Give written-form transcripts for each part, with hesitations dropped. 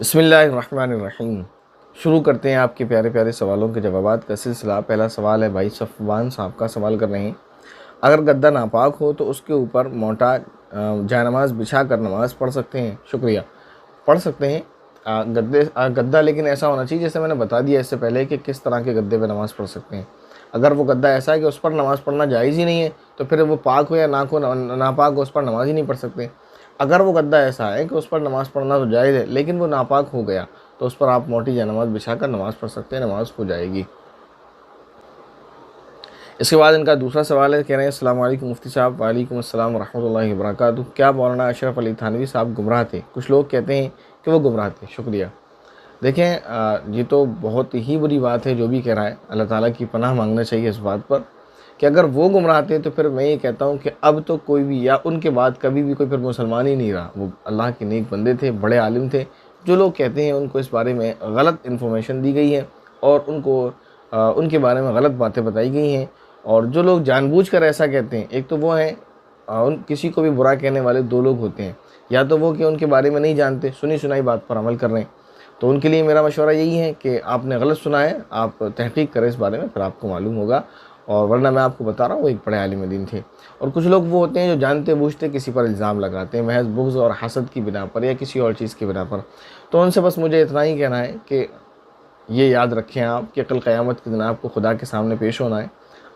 بسم اللہ الرحمن الرحیم۔ شروع کرتے ہیں آپ کے پیارے پیارے سوالوں کے جوابات کا سلسلہ۔ پہلا سوال ہے بھائی صفوان صاحب کا، سوال کر رہے ہیں اگر گدا ناپاک ہو تو اس کے اوپر موٹا جائے نماز بچھا کر نماز پڑھ سکتے ہیں؟ شکریہ، پڑھ سکتے ہیں گدا، لیکن ایسا ہونا چاہیے جیسے میں نے بتا دیا اس سے پہلے کہ کس طرح کے گدے پہ نماز پڑھ سکتے ہیں۔ اگر وہ گدا ایسا ہے کہ اس پر نماز پڑھنا جائز ہی نہیں ہے تو پھر وہ پاک ہو یا ناپاک ہو، اس پر نماز ہی نہیں پڑھ سکتے۔ اگر وہ گدا ایسا ہے کہ اس پر نماز پڑھنا تو جائز ہے لیکن وہ ناپاک ہو گیا تو اس پر آپ موٹی جائے نماز بچھا کر نماز پڑھ سکتے ہیں، نماز ہو جائے گی۔ اس کے بعد ان کا دوسرا سوال ہے، کہہ رہے ہیں السلام علیکم مفتی صاحب۔ وعلیکم السلام ورحمۃ اللہ وبرکاتہ۔ کیا مولانا اشرف علی تھانوی صاحب گمراہ تھے؟ کچھ لوگ کہتے ہیں کہ وہ گمراہ تھے۔ شکریہ۔ دیکھیں، یہ تو بہت ہی بری بات ہے جو بھی کہہ رہا ہے، اللہ تعالیٰ کی پناہ مانگنا چاہیے اس بات پر کہ اگر وہ گمراہ تھے تو پھر میں یہ کہتا ہوں کہ اب تو کوئی بھی یا ان کے بعد کبھی بھی کوئی پھر مسلمان ہی نہیں رہا۔ وہ اللہ کے نیک بندے تھے، بڑے عالم تھے۔ جو لوگ کہتے ہیں ان کو اس بارے میں غلط انفارمیشن دی گئی ہے اور ان کے بارے میں غلط باتیں بتائی گئی ہیں، اور جو لوگ جان بوجھ کر ایسا کہتے ہیں، ایک تو وہ ہیں کسی کو بھی برا کہنے والے دو لوگ ہوتے ہیں، یا تو وہ کہ ان کے بارے میں نہیں جانتے، سنی سنائی بات پر عمل کر رہے ہیں۔ تو ان کے لیے میرا مشورہ یہی ہے کہ آپ نے غلط سنا ہے، آپ تحقیق کریں اس بارے میں، پھر آپ کو معلوم ہوگا، اور ورنہ میں آپ کو بتا رہا ہوں وہ ایک بڑے عالم دین تھے۔ اور کچھ لوگ وہ ہوتے ہیں جو جانتے بوجھتے کسی پر الزام لگاتے ہیں محض بغض اور حسد کی بنا پر یا کسی اور چیز کی بنا پر۔ تو ان سے بس مجھے اتنا ہی کہنا ہے کہ یہ یاد رکھیں آپ کہ کل قیامت کے دن آپ کو خدا کے سامنے پیش ہونا ہے۔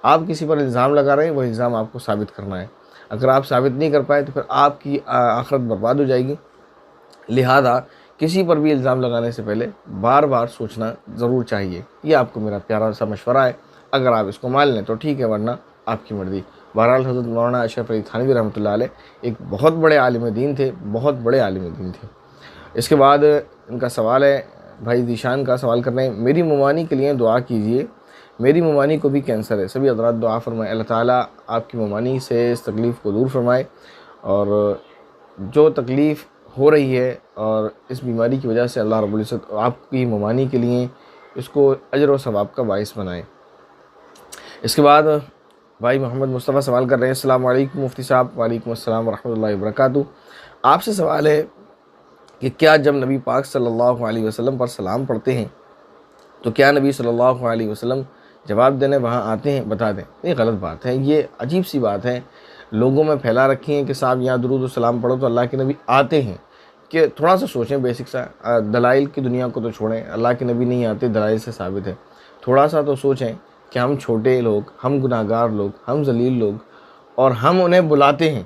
آپ کسی پر الزام لگا رہے ہیں، وہ الزام آپ کو ثابت کرنا ہے۔ اگر آپ ثابت نہیں کر پائے تو پھر آپ کی آخرت برباد ہو جائے گی۔ لہذا کسی پر بھی الزام لگانے سے پہلے بار بار سوچنا ضرور چاہیے۔ یہ آپ کو میرا پیارا سا مشورہ ہے، اگر آپ اس کو مان لیں تو ٹھیک ہے، ورنہ آپ کی مرضی۔ بہرحال حضرت مولانا اشرف علی تھانوی رحمۃ اللہ علیہ ایک بہت بڑے عالم دین تھے، بہت بڑے عالم دین تھے۔ اس کے بعد ان کا سوال ہے، بھائی ذیشان کا سوال کر رہے ہیں، میری ممانی کے لیے دعا کیجیے، میری ممانی کو بھی کینسر ہے، سبھی حضرات دعا فرمائیں، اللہ تعالیٰ آپ کی ممانی سے اس تکلیف کو دور فرمائے، اور جو تکلیف ہو رہی ہے اور اس بیماری کی وجہ سے اللہ رب العزت آپ کی ممانی کے لیے اس کو اجر و ثواب کا باعث بنائے۔ اس کے بعد بھائی محمد مصطفیٰ سوال کر رہے ہیں، السلام علیکم مفتی صاحب۔ وعلیکم السلام ورحمۃ اللہ وبرکاتہ۔ آپ سے سوال ہے کہ کیا جب نبی پاک صلی اللہ علیہ وسلم پر سلام پڑھتے ہیں تو کیا نبی صلی اللہ علیہ وسلم جواب دینے وہاں آتے ہیں؟ بتا دیں۔ یہ غلط بات ہے، یہ عجیب سی بات ہے، لوگوں میں پھیلا رکھی ہیں کہ صاحب یہاں درود و سلام پڑھو تو اللہ کے نبی آتے ہیں۔ کہ تھوڑا سا سوچیں، بیسک سا دلائل کی دنیا کو تو چھوڑیں، اللہ کے نبی نہیں آتے دلائل سے ثابت ہے۔ تھوڑا سا تو سوچیں کہ ہم چھوٹے لوگ، ہم گناہ گار لوگ، ہم ذلیل لوگ، اور ہم انہیں بلاتے ہیں۔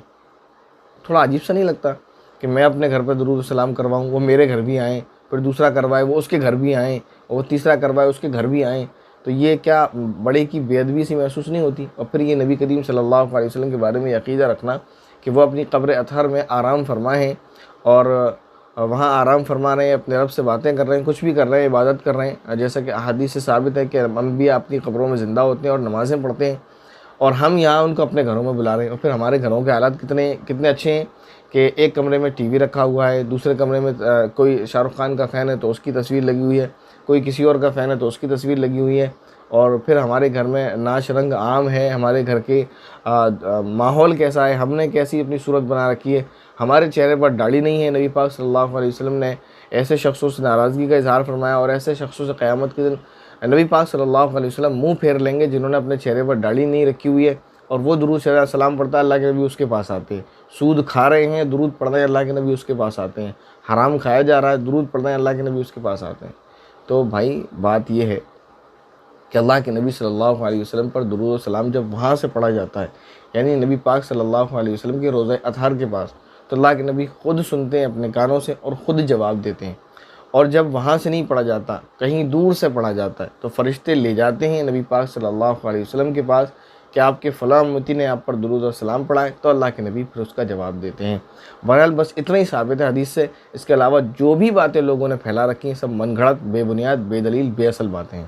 تھوڑا عجیب سا نہیں لگتا کہ میں اپنے گھر پہ درود و سلام کرواؤں، وہ میرے گھر بھی آئیں، پھر دوسرا کروائے وہ اس کے گھر بھی آئیں، اور وہ تیسرا کروائے اس کے گھر بھی آئیں؟ تو یہ کیا بڑے کی بے ادبی سی محسوس نہیں ہوتی؟ اور پھر یہ نبی کریم صلی اللہ علیہ وسلم کے بارے میں عقیدہ رکھنا کہ وہ اپنی قبر اطہر میں آرام فرما ہیں، اور وہاں آرام فرما رہے ہیں، اپنے رب سے باتیں کر رہے ہیں، کچھ بھی کر رہے ہیں، عبادت کر رہے ہیں، جیسا کہ احادیث سے ثابت ہے کہ انبیاء اپنی قبروں میں زندہ ہوتے ہیں اور نمازیں پڑھتے ہیں، اور ہم یہاں ان کو اپنے گھروں میں بلا رہے ہیں۔ اور پھر ہمارے گھروں کے حالات کتنے اچھے ہیں کہ ایک کمرے میں ٹی وی رکھا ہوا ہے، دوسرے کمرے میں کوئی شاہ رخ خان کا فین ہے تو اس کی تصویر لگی ہوئی ہے، کوئی کسی اور کا فین ہے تو اس کی تصویر لگی ہوئی ہے، اور پھر ہمارے گھر میں ناش رنگ عام ہے، ہمارے گھر کے ماحول کیسا ہے، ہم نے کیسی اپنی صورت بنا رکھی ہے، ہمارے چہرے پر داڑھی نہیں ہے۔ نبی پاک صلی اللہ علیہ وسلم نے ایسے شخصوں سے ناراضگی کا اظہار فرمایا، اور ایسے شخصوں سے قیامت کے دن نبی پاک صلی اللہ علیہ وسلم منہ پھیر لیں گے جنہوں نے اپنے چہرے پر داڑھی نہیں رکھی ہوئی ہے، اور وہ درود سلام پڑھتا ہے، اللہ کے نبی اس کے پاس آتے ہیں۔ سود کھا رہے ہیں، درود پڑھ رہے ہیں، اللہ کے نبی اس کے پاس آتے ہیں۔ حرام کھایا جا رہا ہے، درود پڑھ رہے ہیں، اللہ کے نبی اس کے پاس آتے ہیں۔ تو بھائی بات یہ ہے کہ اللہ کے نبی صلی اللہ علیہ وسلم پر درود و سلام جب وہاں سے پڑھا جاتا ہے، یعنی نبی پاک صلی اللہ علیہ وسلم کے روضہ اطہر کے پاس، تو اللہ کے نبی خود سنتے ہیں اپنے کانوں سے اور خود جواب دیتے ہیں۔ اور جب وہاں سے نہیں پڑھا جاتا، کہیں دور سے پڑھا جاتا ہے، تو فرشتے لے جاتے ہیں نبی پاک صلی اللہ علیہ وسلم کے پاس کہ آپ کے فلاں امتی نے آپ پر درود و سلام پڑھا ہے، تو اللہ کے نبی پھر اس کا جواب دیتے ہیں۔ بہرحال بس اتنا ہی ثابت ہے حدیث سے، اس کے علاوہ جو بھی باتیں لوگوں نے پھیلا رکھی ہیں سب من گھڑت، بے بنیاد، بے دلیل، بے اصل باتیں ہیں۔